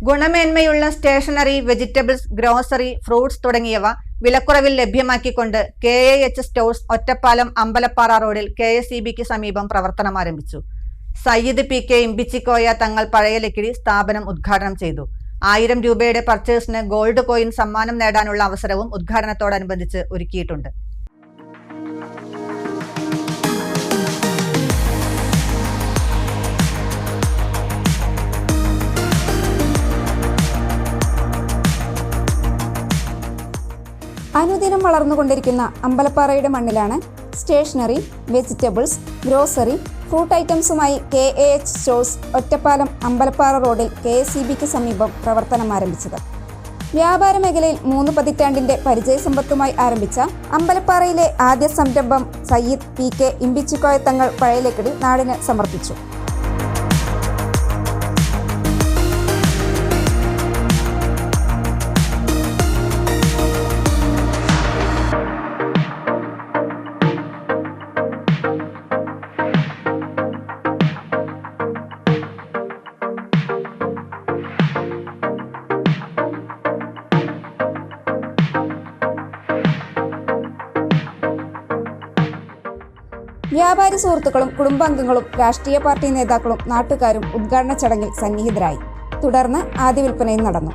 ഗുണമേന്മയുള്ള stationery, vegetables, grocery, fruits തുടങ്ങിയവ വിലക്കുറവിൽ ലഭ്യമാക്കിക്കൊണ്ട് KAH സ്റ്റോഴ്സ് ഒറ്റപ്പാലം അമ്പലപ്പാറ റോഡിൽ KSEBക്ക് സമീപം പ്രവർത്തനം ആരംഭിച്ചു. സയ്യിദ് PK ഇമ്പിച്ചിക്കോയ തങ്ങൾ പഴയലക്കിടി സ്ഥാപനം ഉദ്ഘാടനം ചെയ്തു. 1000 രൂപയുടെ പർച്ചേസിന് ഗോൾഡ് കോയിൻ സമ്മാനം നേടാനുള്ള അവസരവും ഉദ്ഘാടനത്തോടനുബന്ധിച്ച് ഒരുക്കിയിട്ടുണ്ട്. അനുദിനം വളർന്നുകൊണ്ടിരിക്കുന്ന അമ്പലപ്പാറയുടെ മണ്ണിലാണ് സ്റ്റേഷനറി, വെജിറ്റബിൾസ്, ഗ്രോസറി, ഫ്രൂട്ട് ഐറ്റംസുമായി KAH സ്റ്റോഴ്സ് ഒറ്റപ്പാലം അമ്പലപ്പാറ റോഡിൽ KSEBക്ക് സമീപം പ്രവർത്തനം ആരംഭിച്ചത്. വ്യാപാര മേഖലയിൽ 3 പതിറ്റാണ്ടിന്റെ പരിചയസമ്പത്തുമായി ആരംഭിച്ച അമ്പലപ്പാറയിലെ ആദ്യ സംരംഭം സയ്യിദ് PK ഇമ്പിച്ചിക്കോയ തങ്ങൾ പഴയലക്കിടി നാടിന് സമർപ്പിച്ചു. വ്യാപാരി സുഹൃത്തുക്കളും കുടുംബാംഗങ്ങളും രാഷ്ട്രീയ പാർട്ടി നേതാക്കളും നാട്ടുകാരും ഉദ്ഘാടന ചടങ്ങിൽ സന്നിഹിതരായി. തുടർന്ന് ആദ്യ വിൽപ്പനയും നടന്നു.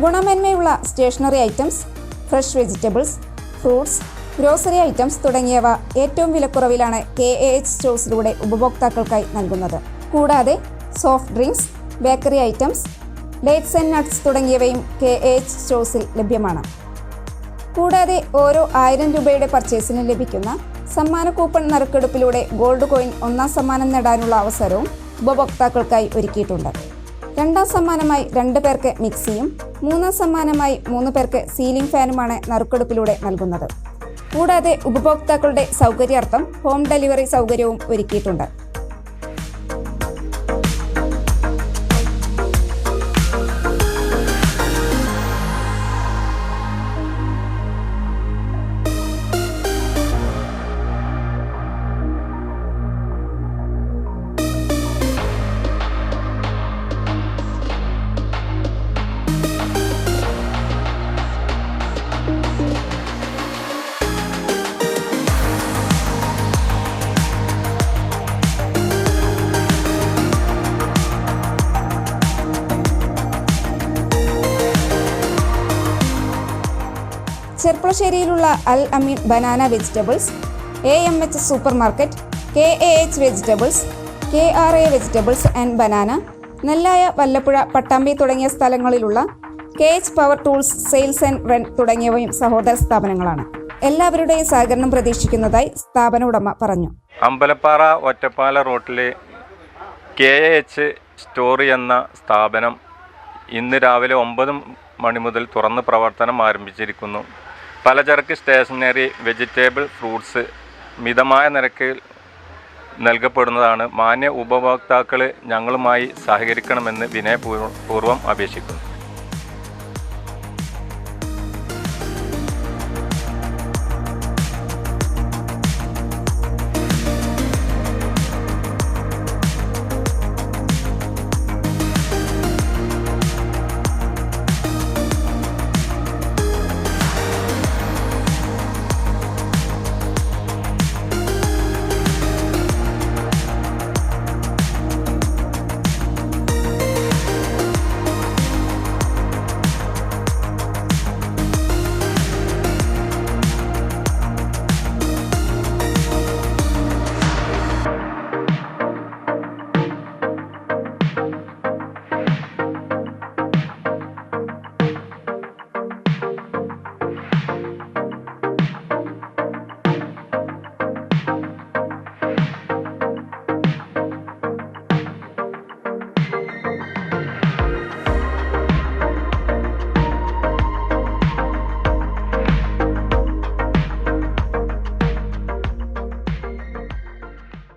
ഗുണമേന്മയുള്ള stationery items, fresh vegetables, fruits, grocery items തുടങ്ങിയവ ഏറ്റവും വിലക്കുറവിലാണ് KAH സ്റ്റോഴ്സിലൂടെ ഉപഭോക്താക്കൾക്കായി നൽകുന്നത്. കൂടാതെ soft drinks, bakery items, dates and nuts തുടങ്ങിയവയും KAH സ്റ്റോഴ്സിൽ ലഭ്യമാണ്. കൂടാതെ ഓരോ 1000 രൂപയുടെ പർച്ചേസിന് ലഭിക്കുന്ന സമ്മാന കൂപ്പൺ നറുക്കെടുപ്പിലൂടെ ഗോൾഡ് കോയിൻ 1ാം സമ്മാനം നേടാനുള്ള അവസരവും ഉപഭോക്താക്കൾക്കായി ഒരുക്കിയിട്ടുണ്ട്. 2ാം സമ്മാനമായി 2 പേർക്ക് മിക്സിയും 3ാം സമ്മാനമായി 3 പേർക്ക് സീലിംഗ് ഫാനുമാണ് നറുക്കെടുപ്പിലൂടെ നൽകുന്നത്. കൂടാതെ ഉപഭോക്താക്കളുടെ സൗകര്യാർത്ഥം ഹോം ഡെലിവറി സൗകര്യവും ഒരുക്കിയിട്ടുണ്ട്. ചെർപ്പളശ്ശേരിയിലുള്ള Al Ameen banana vegetables, AMH super market, KAH vegetables, KRA vegetables and banana, Nellaya, Vallapuzha, Pattambi തുടങ്ങിയ സ്ഥലങ്ങളിലുള്ള KH power tools sales and rent തുടങ്ങിയവയും സഹോദര സ്ഥാപനങ്ങളാണ്. എല്ലാവരുടെയും സഹകരണം പ്രതീക്ഷിക്കുന്നതായി സ്ഥാപന ഉടമ പറഞ്ഞു. അമ്പലപ്പാറ ഒറ്റപ്പാല റോഡിലെ KAH സ്റ്റോർ എന്ന സ്ഥാപനം ഇന്ന് രാവിലെ 9 മണി മുതൽ തുറന്ന് പ്രവർത്തനം ആരംഭിച്ചിരിക്കുന്നു. പലചരക്ക്, സ്റ്റേഷനറി, വെജിറ്റബിൾ, ഫ്രൂട്ട്സ് മിതമായ നിരക്കിൽ നൽകപ്പെടുന്നതാണ്. മാന്യ ഉപഭോക്താക്കൾ ഞങ്ങളുമായി സഹകരിക്കണമെന്ന് വിനയപൂർവ്വം അപേക്ഷിക്കുന്നു.